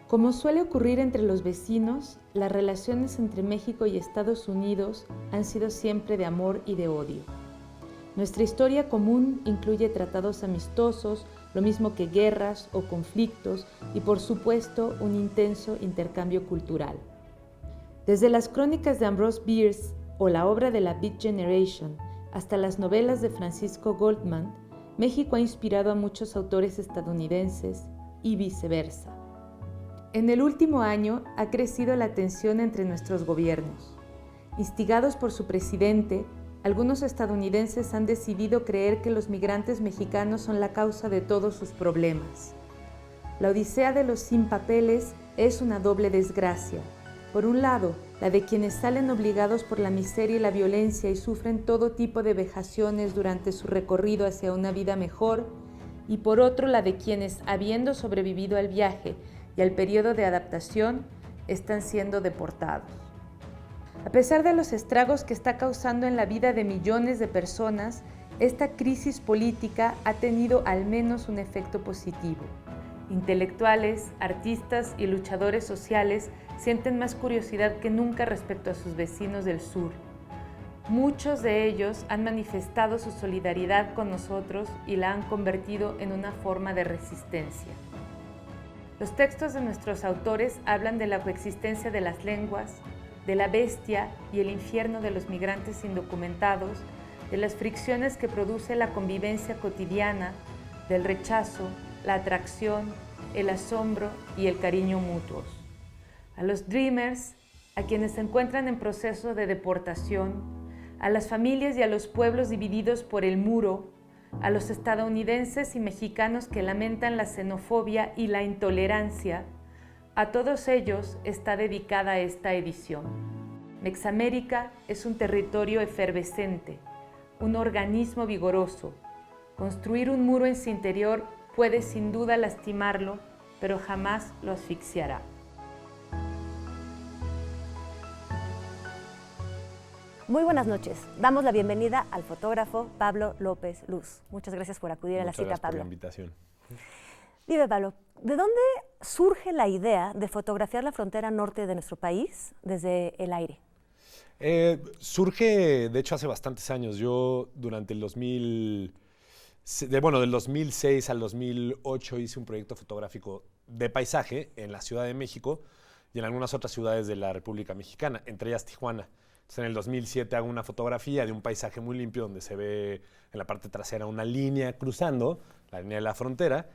Como suele ocurrir entre los vecinos, las relaciones entre México y Estados Unidos han sido siempre de amor y de odio. Nuestra historia común incluye tratados amistosos, lo mismo que guerras o conflictos y, por supuesto, un intenso intercambio cultural. Desde las crónicas de Ambrose Bierce o la obra de la Beat Generation hasta las novelas de Francisco Goldman, México ha inspirado a muchos autores estadounidenses y viceversa. En el último año ha crecido la tensión entre nuestros gobiernos. Instigados por su presidente, algunos estadounidenses han decidido creer que los migrantes mexicanos son la causa de todos sus problemas. La odisea de los sin papeles es una doble desgracia. Por un lado, la de quienes salen obligados por la miseria y la violencia y sufren todo tipo de vejaciones durante su recorrido hacia una vida mejor, y por otro, la de quienes, habiendo sobrevivido al viaje y al periodo de adaptación, están siendo deportados. A pesar de los estragos que está causando en la vida de millones de personas, esta crisis política ha tenido al menos un efecto positivo. Intelectuales, artistas y luchadores sociales sienten más curiosidad que nunca respecto a sus vecinos del sur. Muchos de ellos han manifestado su solidaridad con nosotros y la han convertido en una forma de resistencia. Los textos de nuestros autores hablan de la coexistencia de las lenguas, de la bestia y el infierno de los migrantes indocumentados, de las fricciones que produce la convivencia cotidiana, del rechazo, la atracción, el asombro y el cariño mutuos. A los dreamers, a quienes se encuentran en proceso de deportación, a las familias y a los pueblos divididos por el muro, a los estadounidenses y mexicanos que lamentan la xenofobia y la intolerancia, a todos ellos está dedicada esta edición. Mexamérica es un territorio efervescente, un organismo vigoroso. Construir un muro en su interior puede sin duda lastimarlo, pero jamás lo asfixiará. Muy buenas noches. Damos la bienvenida al fotógrafo Pablo López Luz. Muchas gracias por acudir a la cita, Pablo. Muchas gracias por la invitación. Dime, Pablo, ¿de dónde surge la idea de fotografiar la frontera norte de nuestro país desde el aire? Surge, de hecho, hace bastantes años. Yo durante el del 2006 al 2008 hice un proyecto fotográfico de paisaje en la Ciudad de México y en algunas otras ciudades de la República Mexicana, entre ellas Tijuana. Entonces, en el 2007 hago una fotografía de un paisaje muy limpio donde se ve en la parte trasera una línea cruzando, la línea de la frontera,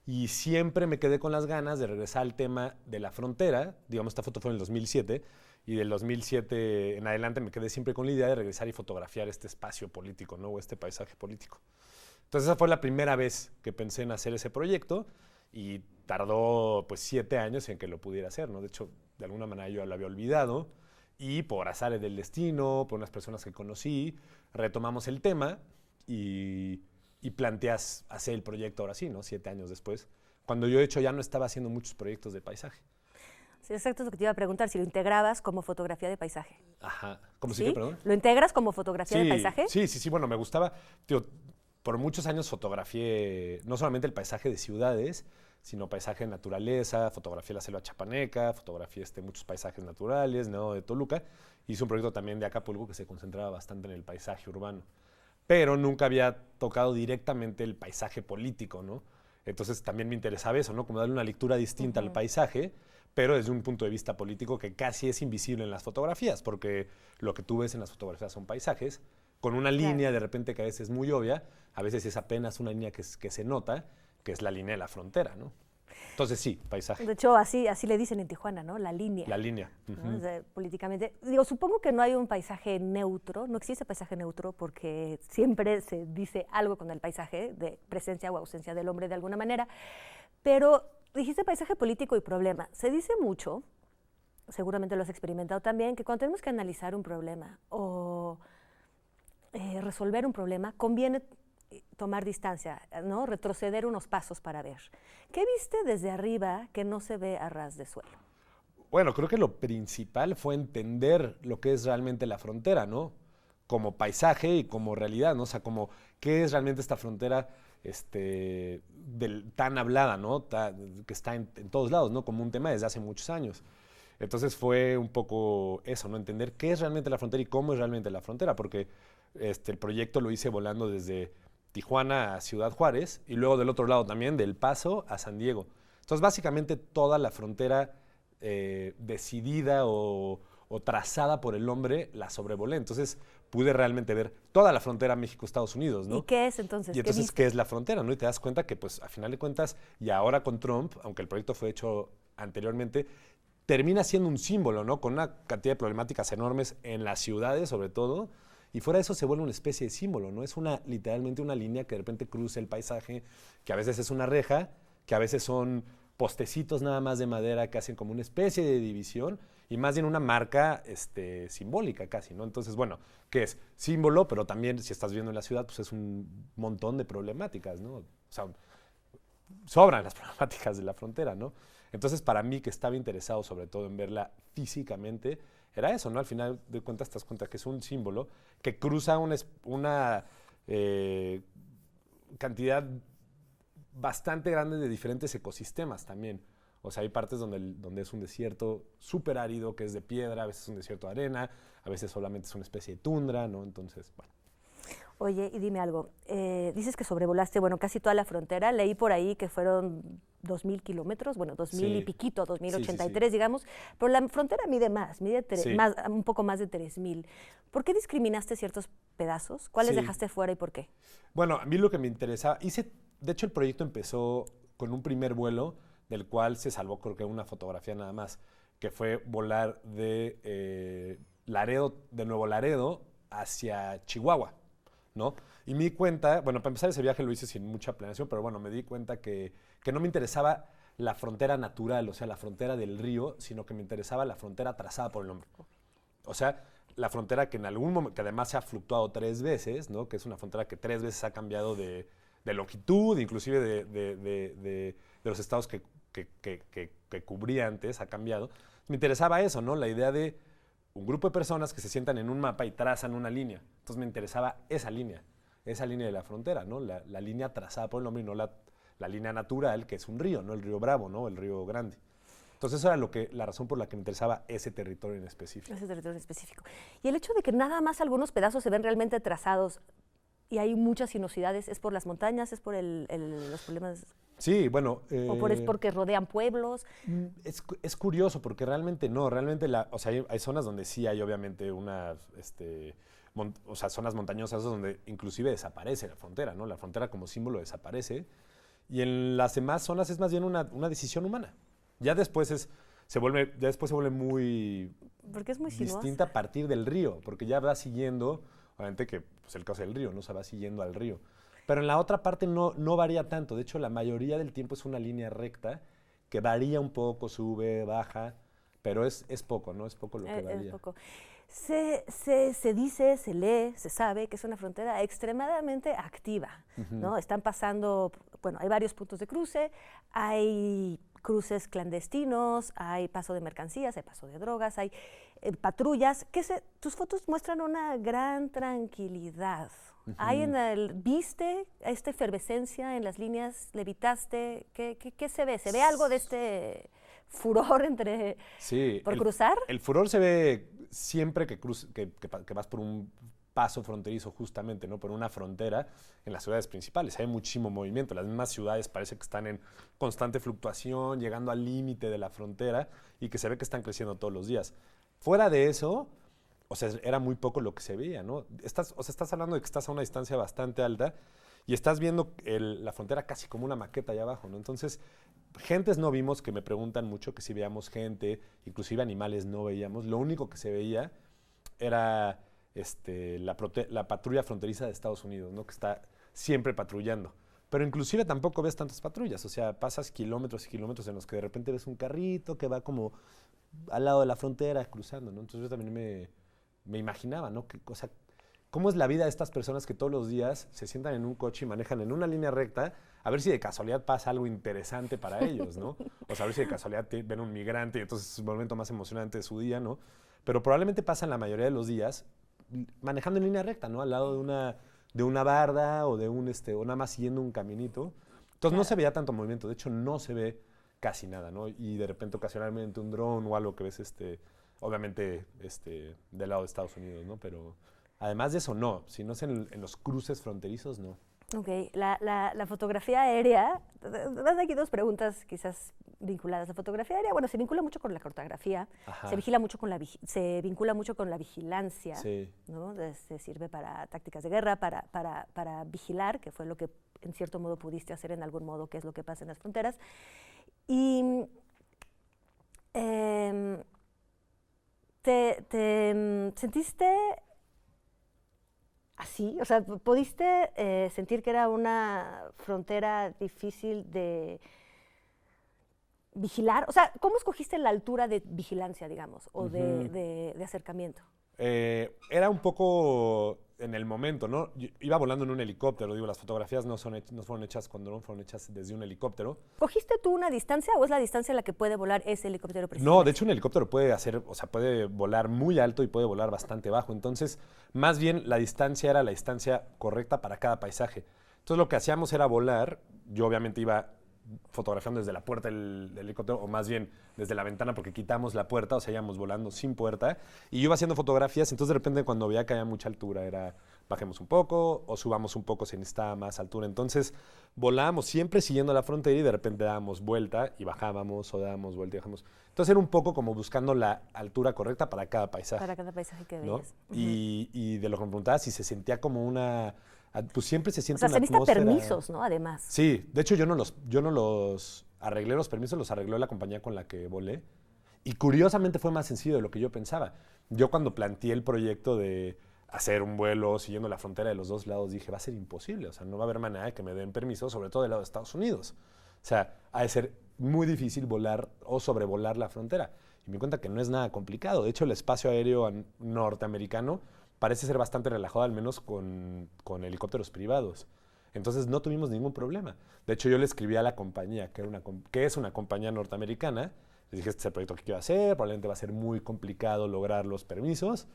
y siempre me quedé con las ganas de regresar al tema de la frontera. Digamos, esta foto fue en el 2007, y del 2007 en adelante me quedé siempre con la idea de regresar y fotografiar este espacio político, ¿no? O este paisaje político. Entonces esa fue la primera vez que pensé en hacer ese proyecto y tardó pues 7 años en que lo pudiera hacer, ¿no? De hecho, de alguna manera yo lo había olvidado y por azares del destino, por unas personas que conocí, retomamos el tema y planteas hacer el proyecto ahora sí, ¿no? 7 años después, cuando yo de hecho ya no estaba haciendo muchos proyectos de paisaje. Sí, exacto, es lo que te iba a preguntar, si lo integrabas como fotografía de paisaje. Ajá. ¿Cómo ¿Sí? se perdón? ¿Lo integras como fotografía de paisaje? Sí, bueno, me gustaba. Tío, por muchos años fotografié no solamente el paisaje de ciudades, sino paisaje de naturaleza, fotografié la selva chapaneca, fotografié muchos paisajes naturales, ¿no? De Toluca. Hice un proyecto también de Acapulco que se concentraba bastante en el paisaje urbano. Pero nunca había tocado directamente el paisaje político, ¿no? Entonces también me interesaba eso, ¿no? Como darle una lectura distinta al paisaje, pero desde un punto de vista político que casi es invisible en las fotografías, porque lo que tú ves en las fotografías son paisajes, con una línea de repente que a veces es muy obvia, a veces es apenas una línea que se nota, que es la línea de la frontera, ¿no? Entonces sí, paisaje. De hecho, así le dicen en Tijuana, ¿no? La línea. La línea. ¿No? O sea, políticamente. Digo, supongo que no hay un paisaje neutro, no existe paisaje neutro porque siempre se dice algo con el paisaje, de presencia o ausencia del hombre de alguna manera, pero dijiste paisaje político y problema. Se dice mucho, seguramente lo has experimentado también, que cuando tenemos que analizar un problema o resolver un problema, conviene tomar distancia, ¿no? Retroceder unos pasos para ver. ¿Qué viste desde arriba que no se ve a ras de suelo? Bueno, creo que lo principal fue entender lo que es realmente la frontera, ¿no? como paisaje y como realidad, ¿no? O sea, como qué es realmente esta frontera tan hablada, ¿no? Que está en todos lados, ¿no? Como un tema desde hace muchos años. Entonces fue un poco eso, ¿no? Entender qué es realmente la frontera y cómo es realmente la frontera, porque el proyecto lo hice volando desde Tijuana a Ciudad Juárez y luego del otro lado también, del Paso a San Diego. Entonces, básicamente toda la frontera decidida o trazada por el hombre la sobrevolé. Entonces, pude realmente ver toda la frontera México-Estados Unidos, ¿no? ¿Y qué es entonces? Y entonces, ¿qué es la frontera, no? Y te das cuenta que, pues, a final de cuentas, y ahora con Trump, aunque el proyecto fue hecho anteriormente, termina siendo un símbolo, ¿no? Con una cantidad de problemáticas enormes en las ciudades, sobre todo, y fuera de eso se vuelve una especie de símbolo, ¿no? Es literalmente una línea que de repente cruza el paisaje, que a veces es una reja, que a veces son postecitos nada más de madera que hacen como una especie de división y más bien una marca simbólica casi, ¿no? Entonces, bueno, ¿qué es? Símbolo, pero también si estás viviendo en la ciudad, pues es un montón de problemáticas, ¿no? O sea, sobran las problemáticas de la frontera, ¿no? Entonces, para mí, que estaba interesado sobre todo en verla físicamente, era eso, ¿no? Al final de cuentas, te das cuenta que es un símbolo que cruza una cantidad bastante grande de diferentes ecosistemas también. O sea, hay partes donde es un desierto súper árido, que es de piedra, a veces es un desierto de arena, a veces solamente es una especie de tundra, ¿no? Entonces, bueno. Oye, y dime algo, dices que sobrevolaste, bueno, casi toda la frontera, leí por ahí que fueron 2.000 kilómetros, bueno, 2.000 Sí. y piquito, 2.083, Sí, sí. digamos, pero la frontera mide más, Sí. un poco más de 3.000. ¿Por qué discriminaste ciertos pedazos? ¿Cuáles Sí. dejaste fuera y por qué? Bueno, a mí lo que me interesaba, de hecho el proyecto empezó con un primer vuelo del cual se salvó creo que una fotografía nada más, que fue volar de Nuevo Laredo hacia Chihuahua, ¿no? Y me di cuenta, bueno, para empezar ese viaje lo hice sin mucha planeación, pero bueno, me di cuenta que no me interesaba la frontera natural, o sea, la frontera del río, sino que me interesaba la frontera trazada por el hombre. O sea, la frontera que en algún momento, que además se ha fluctuado 3 veces, ¿no? Que es una frontera que 3 veces ha cambiado de longitud, inclusive de los estados que cubría antes, ha cambiado. Me interesaba eso, ¿no? La idea de un grupo de personas que se sientan en un mapa y trazan una línea. Entonces me interesaba esa línea de la frontera, ¿no? La línea trazada por el hombre y no la línea natural, que es un río, ¿no? El río Bravo, ¿no? El río Grande. Entonces, esa era la razón por la que me interesaba ese territorio en específico. Ese territorio en específico. Y el hecho de que nada más algunos pedazos se ven realmente trazados y hay muchas sinuosidades, ¿es por las montañas, es por los problemas? Sí, bueno. ¿O es porque rodean pueblos? Es curioso, porque realmente no, o sea, hay zonas donde sí hay obviamente unas, o sea, zonas montañosas donde inclusive desaparece la frontera, ¿no? La frontera como símbolo desaparece. Y en las demás zonas es más bien una decisión humana. Ya después se vuelve muy, porque es muy sinuosa. distinta a partir del río, porque ya va siguiendo, obviamente que pues el caso del río, ¿no? Se va siguiendo al río. Pero en la otra parte no varía tanto. De hecho, la mayoría del tiempo es una línea recta que varía un poco, sube, baja, pero es poco, ¿no? Es poco lo que varía. Es poco. Se dice, se lee, se sabe que es una frontera extremadamente activa, ¿no? Están pasando, bueno, hay varios puntos de cruce, hay cruces clandestinos, hay paso de mercancías, hay paso de drogas, hay patrullas. Tus fotos muestran una gran tranquilidad. ¿Viste esta efervescencia en las líneas? ¿Levitaste? ¿Qué se ve? ¿Se ve algo de este furor por cruzar? El furor se ve siempre que vas por un paso fronterizo justamente, ¿no? Por una frontera en las ciudades principales. Hay muchísimo movimiento. Las mismas ciudades parece que están en constante fluctuación, llegando al límite de la frontera y que se ve que están creciendo todos los días. Fuera de eso, o sea, era muy poco lo que se veía, ¿no? Estás hablando de que estás a una distancia bastante alta y estás viendo la frontera casi como una maqueta allá abajo, ¿no? Entonces, gentes no vimos, que me preguntan mucho que si veíamos gente, inclusive animales no veíamos. Lo único que se veía era la patrulla fronteriza de Estados Unidos, ¿no? Que está siempre patrullando. Pero inclusive tampoco ves tantas patrullas, o sea, pasas kilómetros y kilómetros en los que de repente ves un carrito que va como al lado de la frontera cruzando, ¿no? Entonces yo también me imaginaba, ¿no? O sea, ¿cómo es la vida de estas personas que todos los días se sientan en un coche y manejan en una línea recta a ver si de casualidad pasa algo interesante para ellos, ¿no? O sea, a ver si de casualidad ven un migrante y entonces es el momento más emocionante de su día, ¿no? Pero probablemente pasan la mayoría de los días manejando en línea recta, ¿no? Al lado de una barda o o nada más siguiendo un caminito. Entonces no se veía tanto movimiento, de hecho no se ve casi nada, ¿no? Y de repente ocasionalmente un dron o algo que ves, obviamente, del lado de Estados Unidos, ¿no? Pero además de eso, no. Si no es en los cruces fronterizos, no. Ok, la fotografía aérea, vas aquí dos preguntas quizás vinculadas. La fotografía aérea, bueno, se vincula mucho con la cartografía, Ajá. se vincula mucho con la vigilancia, Sí. ¿no? Se sirve para tácticas de guerra, para vigilar, que fue lo que en cierto modo pudiste hacer en algún modo, que es lo que pasa en las fronteras. Y ¿te sentiste así? O sea, ¿pudiste sentir que era una frontera difícil de vigilar? O sea, ¿cómo escogiste la altura de vigilancia, digamos, o de acercamiento? Era un poco en el momento, ¿no? Yo iba volando en un helicóptero, digo, las fotografías no fueron hechas con dron, fueron hechas desde un helicóptero. ¿Cogiste tú una distancia o es la distancia a la que puede volar ese helicóptero precisamente? No, de hecho un helicóptero puede volar muy alto y puede volar bastante bajo. Entonces, más bien la distancia era la distancia correcta para cada paisaje. Entonces lo que hacíamos era volar. Yo obviamente iba fotografiando desde la puerta del helicóptero, o más bien desde la ventana porque quitamos la puerta, o sea, íbamos volando sin puerta. Y yo iba haciendo fotografías, entonces de repente cuando veía que había mucha altura era bajemos un poco o subamos un poco si necesitaba más altura. Entonces volábamos siempre siguiendo la frontera y de repente dábamos vuelta y bajábamos o dábamos vuelta y bajábamos. Entonces era un poco como buscando la altura correcta para cada paisaje. Para cada paisaje que ¿no? veías. Y de lo que me preguntabas, si se sentía como una... Pues siempre se siente O sea, una se necesitan atmósfera... permisos, ¿no? Además. Sí, de hecho yo no los arreglé, los permisos los arregló la compañía con la que volé. Y curiosamente fue más sencillo de lo que yo pensaba. Yo cuando planteé el proyecto de hacer un vuelo siguiendo la frontera de los dos lados, dije, va a ser imposible. O sea, no va a haber manera de que me den permiso, sobre todo del lado de Estados Unidos. O sea, ha de ser muy difícil volar o sobrevolar la frontera. Y me di cuenta que no es nada complicado. De hecho, el espacio aéreo norteamericano parece ser bastante relajado, al menos con helicópteros privados. Entonces no tuvimos ningún problema. De hecho, yo le escribí a la compañía, que es una compañía norteamericana. Les dije, este es el proyecto que quiero hacer, probablemente va a ser muy complicado lograr los permisos.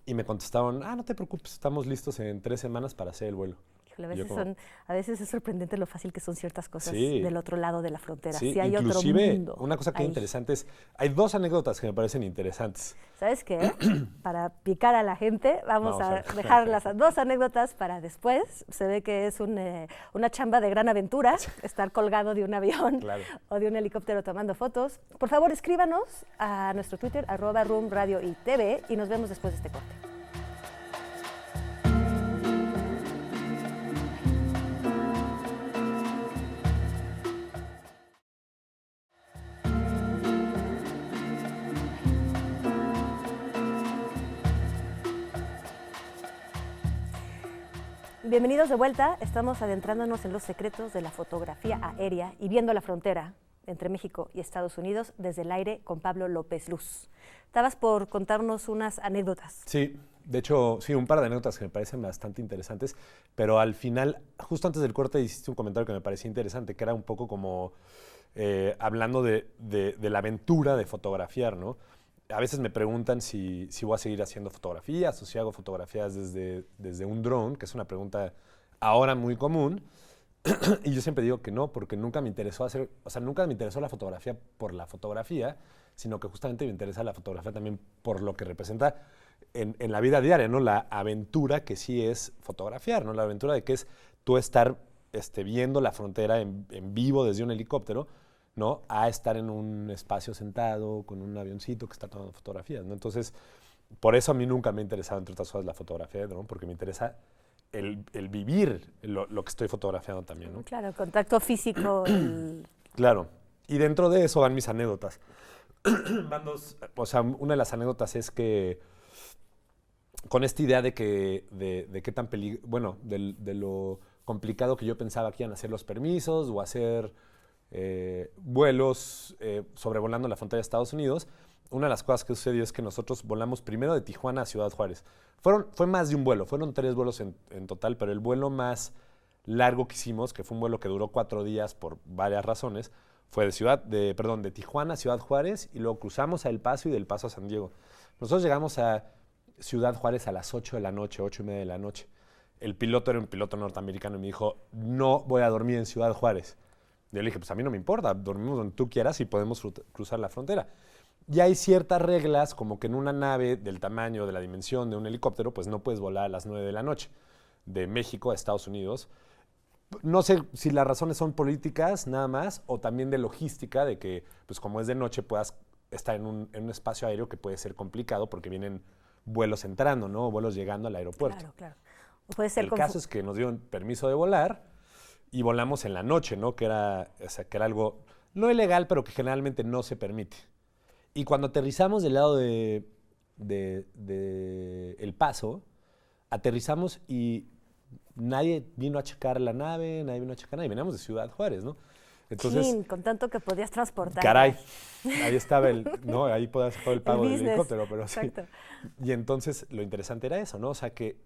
Y me contestaron, no te preocupes, estamos listos en 3 semanas para hacer el vuelo. Híjole, a veces es sorprendente lo fácil que son ciertas cosas Sí. del otro lado de la frontera. Sí, Sí, hay otro inclusive, mundo. una cosa que es ahí. interesante es, hay 2 anécdotas que me parecen interesantes. ¿Sabes qué? Para picar a la gente, vamos a ver. dejar las 2 anécdotas para después. Se ve que es una chamba de gran aventura, estar colgado de un avión Claro. o de un helicóptero tomando fotos. Por favor, escríbanos a nuestro Twitter, @RoomRadioYTV, y nos vemos después de este corte. Bienvenidos de vuelta. Estamos adentrándonos en los secretos de la fotografía aérea y viendo la frontera entre México y Estados Unidos desde el aire con Pablo López Luz. Estabas por contarnos unas anécdotas. Sí, de hecho, sí, un par de anécdotas que me parecen bastante interesantes, pero al final, justo antes del corte, hiciste un comentario que me parecía interesante, que era un poco como hablando de la aventura de fotografiar, ¿no? A veces me preguntan si voy a seguir haciendo fotografías o si hago fotografías desde un dron, que es una pregunta ahora muy común. Y yo siempre digo que no, porque nunca me interesó nunca me interesó la fotografía por la fotografía, sino que justamente me interesa la fotografía también por lo que representa en la vida diaria, ¿no? La aventura que sí es fotografiar, ¿no? La aventura de que es tú estar viendo la frontera en vivo desde un helicóptero, ¿no? A estar en un espacio sentado con un avioncito que está tomando fotografías, ¿no? Entonces, por eso a mí nunca me ha interesado, entre otras cosas, la fotografía de dron, porque me interesa el vivir lo que estoy fotografiando también, ¿no? Claro, el contacto físico. Claro. Y dentro de eso van mis anécdotas. Una de las anécdotas es que con esta idea de qué tan de lo complicado que yo pensaba que iban a ser los permisos o hacer vuelos sobrevolando la frontera de Estados Unidos, una de las cosas que sucedió es que nosotros volamos primero de Tijuana a Ciudad Juárez. Fue más de un vuelo, fueron 3 vuelos en total, pero el vuelo más largo que hicimos, que fue un vuelo que duró 4 días por varias razones, fue de Tijuana a Ciudad Juárez y luego cruzamos a El Paso y del Paso a San Diego. Nosotros llegamos a Ciudad Juárez a las 8 de la noche, 8:30 de la noche. El piloto era un piloto norteamericano y me dijo, no voy a dormir en Ciudad Juárez. Yo le dije, pues a mí no me importa, dormimos donde tú quieras y podemos cruzar la frontera. Y hay ciertas reglas, como que en una nave del tamaño, de la dimensión de un helicóptero, pues no puedes volar a las 9 de la noche, de México a Estados Unidos. No sé si las razones son políticas nada más, o también de logística, de que, pues como es de noche, puedas estar en un espacio aéreo que puede ser complicado porque vienen vuelos entrando, ¿no? O vuelos llegando al aeropuerto. Claro, claro. O puede ser El caso es que nos dieron permiso de volar y volamos en la noche, ¿no? Que era algo no ilegal, pero que generalmente no se permite. Y cuando aterrizamos del lado de El Paso, aterrizamos y nadie vino a checar la nave, nadie vino a checar nada. Y veníamos de Ciudad Juárez, ¿no? Entonces, chin, con tanto que podías transportar. caray, ahí estaba no, ahí podías hacer todo el pago del business. helicóptero, pero sí. Exacto. Y entonces lo interesante era eso, ¿no? O sea, que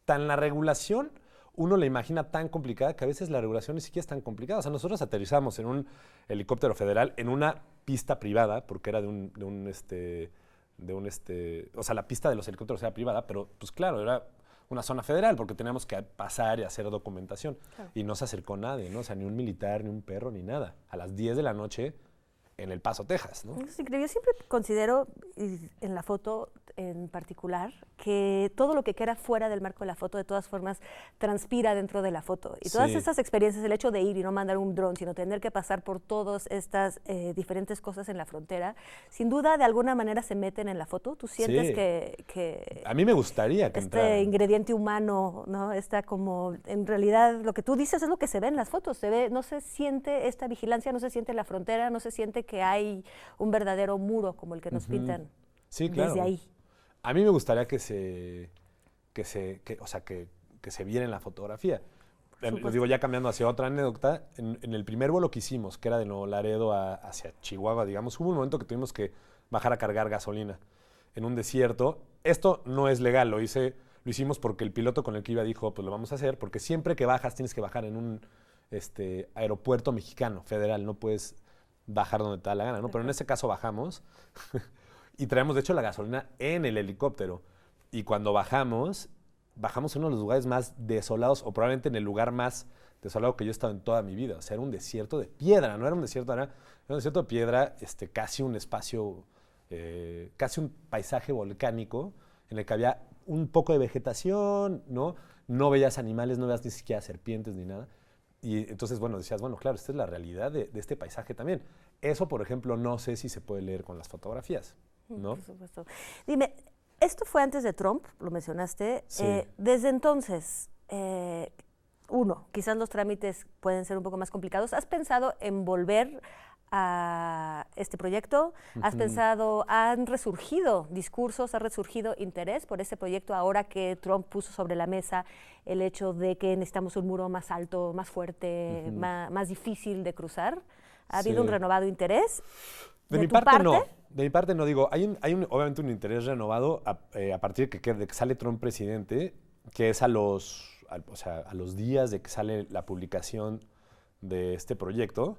tan la regulación uno la imagina tan complicada que a veces la regulación ni siquiera es tan complicada. O sea, nosotros aterrizamos en un helicóptero federal en una pista privada, porque era o sea, la pista de los helicópteros era privada, pero pues claro, era una zona federal, porque teníamos que pasar y hacer documentación. Claro. Y no se acercó nadie, ¿no? O sea, ni un militar, ni un perro, ni nada. A las 10 de la noche en El Paso, Texas, ¿no? Es increíble. Yo siempre considero, en la foto en particular, que todo lo que queda fuera del marco de la foto, de todas formas, transpira dentro de la foto. Y todas estas experiencias, el hecho de ir y no mandar un dron, sino tener que pasar por todas estas diferentes cosas en la frontera, sin duda, de alguna manera se meten en la foto. ¿Tú sientes que a mí me gustaría que este ingrediente humano, ¿no? Está como, en realidad, lo que tú dices es lo que se ve en las fotos. Se ve, no se siente esta vigilancia, no se siente la frontera, no se siente que hay un verdadero muro como el que nos pintan desde ahí. A mí me gustaría que se viera en la fotografía. Lo digo ya cambiando hacia otra anécdota, en el primer vuelo que hicimos, que era de Nuevo Laredo hacia Chihuahua, digamos, hubo un momento que tuvimos que bajar a cargar gasolina en un desierto. Esto no es legal, lo hicimos porque el piloto con el que iba dijo, pues lo vamos a hacer, porque siempre que bajas tienes que bajar en un aeropuerto mexicano, federal, no puedes bajar donde te da la gana, ¿no? Pero en ese caso bajamos y traemos, de hecho, la gasolina en el helicóptero. Y cuando bajamos en uno de los lugares más desolados, o probablemente en el lugar más desolado que yo he estado en toda mi vida. O sea, era un desierto de piedra, no era un desierto, era un desierto de piedra, casi un espacio, casi un paisaje volcánico en el que había un poco de vegetación, ¿no? No veías animales, no veías ni siquiera serpientes ni nada. Y entonces, bueno, decías, bueno, claro, esta es la realidad de este paisaje también. Eso, por ejemplo, no sé si se puede leer con las fotografías, ¿no? Por supuesto. Dime, esto fue antes de Trump, lo mencionaste. Sí. Desde entonces, quizás los trámites pueden ser un poco más complicados. ¿Has pensado en volver a este proyecto? ¿Has pensado, han resurgido discursos, ha resurgido interés por este proyecto ahora que Trump puso sobre la mesa el hecho de que necesitamos un muro más alto, más fuerte, más difícil de cruzar? ¿Ha habido un renovado interés? De mi parte no. De mi parte no, digo, hay obviamente un interés renovado a partir de que sale Trump presidente, que es a los días de que sale la publicación de este proyecto.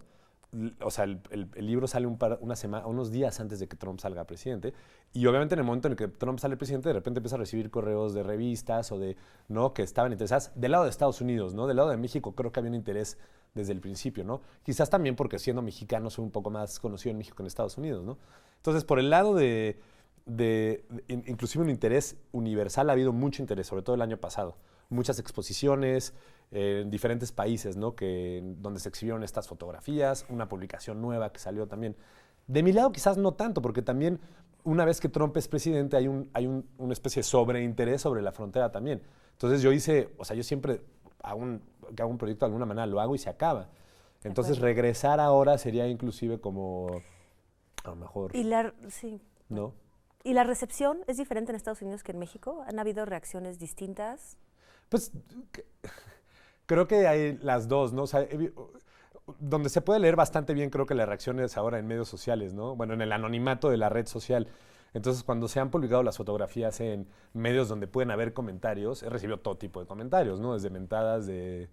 O sea, el libro sale unos días antes de que Trump salga presidente. Y obviamente en el momento en el que Trump sale presidente, de repente empieza a recibir correos de revistas ¿no? Que estaban interesadas del lado de Estados Unidos, ¿no? Del lado de México creo que había un interés desde el principio, ¿no? Quizás también porque siendo mexicano soy un poco más conocido en México que en Estados Unidos, ¿no? Entonces, por el lado inclusive un interés universal, ha habido mucho interés, sobre todo el año pasado. Muchas exposiciones en diferentes países, ¿no? Donde se exhibieron estas fotografías, una publicación nueva que salió también. De mi lado quizás no tanto, porque también una vez que Trump es presidente hay una especie de sobreinterés sobre la frontera también. Entonces yo siempre que hago un proyecto de alguna manera lo hago y se acaba. Entonces regresar ahora sería inclusive como, a lo mejor, ¿no? ¿Y la recepción es diferente en Estados Unidos que en México? ¿Han habido reacciones distintas? Pues creo que hay las dos, ¿no? O sea, donde se puede leer bastante bien creo que la reacción es ahora en medios sociales, ¿no? Bueno, en el anonimato de la red social. Entonces, cuando se han publicado las fotografías en medios donde pueden haber comentarios, he recibido todo tipo de comentarios, ¿no? Desde mentadas de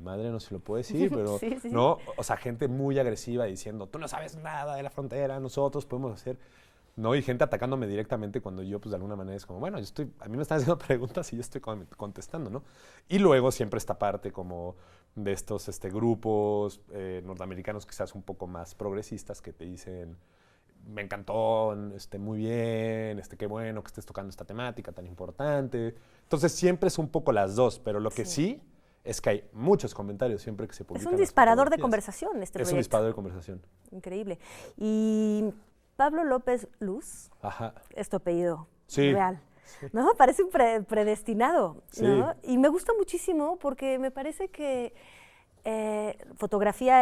madre, no se lo puedo decir, pero, sí. ¿no? O sea, gente muy agresiva diciendo, tú no sabes nada de la frontera, nosotros podemos hacer. ¿no? Y gente atacándome directamente cuando yo, pues de alguna manera es como, bueno, a mí me están haciendo preguntas y yo estoy contestando, ¿no? Y luego siempre esta parte como de estos grupos norteamericanos quizás un poco más progresistas que te dicen, me encantó, muy bien, qué bueno que estés tocando esta temática tan importante. Entonces siempre es un poco las dos, pero lo que sí es que hay muchos comentarios siempre que se publican. Es un disparador de conversación este proyecto. Es un disparador de conversación. Increíble. Y Pablo López Luz, es tu apellido real, ¿no? Parece un predestinado, ¿no? Sí. Y me gusta muchísimo porque me parece que fotografía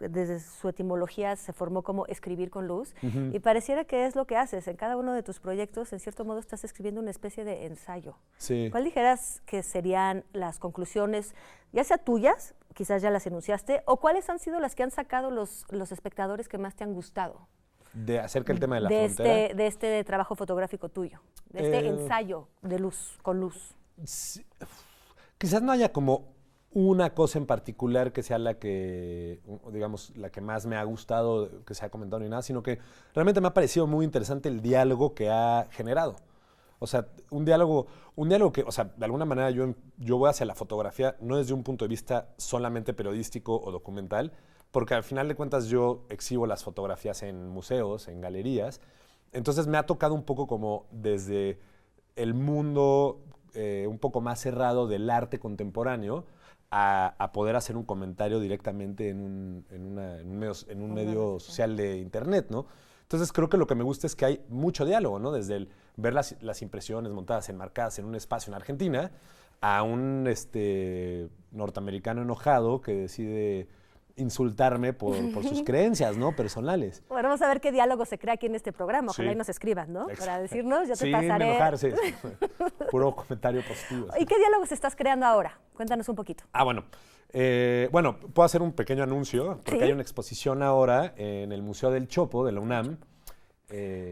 desde su etimología se formó como escribir con luz, y pareciera que es lo que haces. En cada uno de tus proyectos, en cierto modo, estás escribiendo una especie de ensayo. Sí. ¿Cuál dijeras que serían las conclusiones, ya sea tuyas, quizás ya las enunciaste, o cuáles han sido las que han sacado los espectadores que más te han gustado? Acerca del tema de la frontera. De este trabajo fotográfico tuyo, de este ensayo de luz, con luz. Sí, quizás no haya como una cosa en particular que sea la que, digamos, la que más me ha gustado, que se ha comentado ni nada, sino que realmente me ha parecido muy interesante el diálogo que ha generado. O sea, un diálogo que, o sea, de alguna manera yo voy hacia la fotografía no desde un punto de vista solamente periodístico o documental, porque al final de cuentas yo exhibo las fotografías en museos, en galerías. Entonces me ha tocado un poco como desde el mundo un poco más cerrado del arte contemporáneo a poder hacer un comentario directamente en un medio social de internet, ¿no? Entonces creo que lo que me gusta es que hay mucho diálogo, ¿no? Desde ver las impresiones montadas, enmarcadas en un espacio en Argentina, a un norteamericano enojado que decide insultarme por sus creencias, ¿no? Personales. Bueno, vamos a ver qué diálogo se crea aquí en este programa. Ojalá y nos escriban, ¿no? Exacto. Para decirnos, yo te sin pasaré. enojarse, puro comentario positivo. ¿Y qué diálogos estás creando ahora? Cuéntanos un poquito. Bueno, puedo hacer un pequeño anuncio, porque hay una exposición ahora en el Museo del Chopo de la UNAM.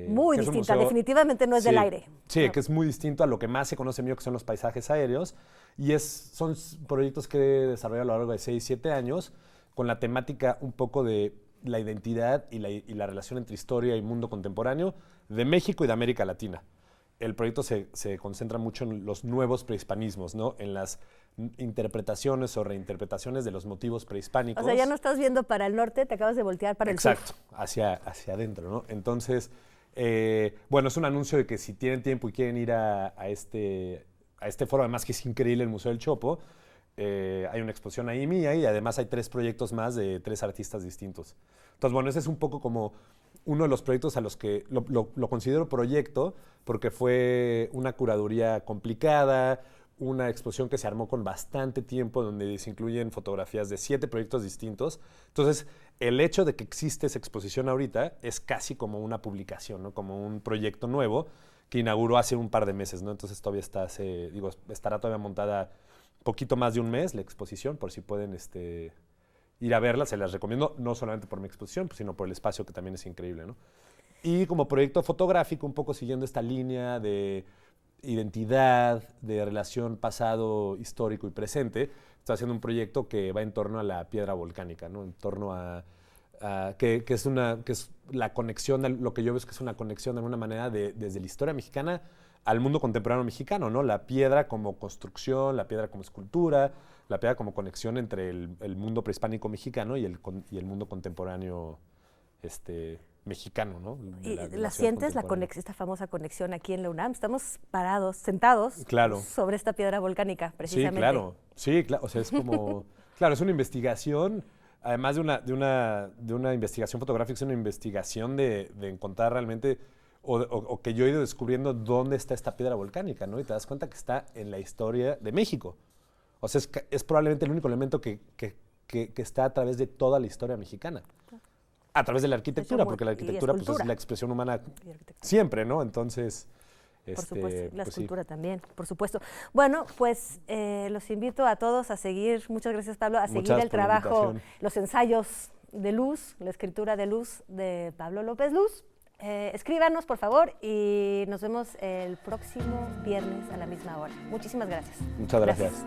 Muy distinta, definitivamente no es del aire. Sí, que es muy distinto a lo que más se conoce mío, que son los paisajes aéreos. Y son proyectos que he desarrollado a lo largo de 6, 7 años, con la temática un poco de la identidad y la relación entre historia y mundo contemporáneo de México y de América Latina. El proyecto se concentra mucho en los nuevos prehispanismos, ¿no? En las interpretaciones o reinterpretaciones de los motivos prehispánicos. O sea, ya no estás viendo para el norte, te acabas de voltear para el sur. Exacto, hacia adentro, ¿no? Entonces, es un anuncio de que si tienen tiempo y quieren ir a este foro, además que es increíble el Museo del Chopo, hay una exposición ahí mía y además hay 3 proyectos más de 3 artistas distintos. Entonces, ese es un poco como uno de los proyectos a los que lo considero proyecto porque fue una curaduría complicada, una exposición que se armó con bastante tiempo donde se incluyen fotografías de 7 proyectos distintos. Entonces, el hecho de que existe esa exposición ahorita es casi como una publicación, ¿no? Como un proyecto nuevo que inauguró hace un par de meses, ¿no? Entonces todavía estará todavía montada poquito más de un mes la exposición, por si pueden ir a verla, se las recomiendo, no solamente por mi exposición, sino por el espacio que también es increíble, ¿no? Y como proyecto fotográfico, un poco siguiendo esta línea de identidad, de relación pasado, histórico y presente, estoy haciendo un proyecto que va en torno a la piedra volcánica, ¿no? En torno a que es la conexión, lo que yo veo es que es una conexión de alguna manera desde la historia mexicana al mundo contemporáneo mexicano, ¿no? La piedra como construcción, la piedra como escultura, la piedra como conexión entre el mundo prehispánico mexicano y el mundo contemporáneo mexicano, ¿no? ¿Y la sientes, esta famosa conexión aquí en la UNAM? Estamos sentados sobre esta piedra volcánica, precisamente. Sí, claro. O sea, es como... claro, es una investigación, además de una investigación fotográfica, es una investigación de encontrar realmente... O que yo he ido descubriendo dónde está esta piedra volcánica, ¿no? Y te das cuenta que está en la historia de México. O sea, es probablemente el único elemento que está a través de toda la historia mexicana. A través de la arquitectura, porque la arquitectura pues, es la expresión humana siempre, ¿no? Entonces... Por supuesto, la escultura también, por supuesto. Bueno, pues los invito a todos a seguir, muchas gracias Pablo, a seguir el trabajo, los ensayos de luz, la escritura de luz de Pablo López Luz. Escríbanos, por favor, y nos vemos el próximo viernes a la misma hora. Muchísimas gracias. Muchas gracias.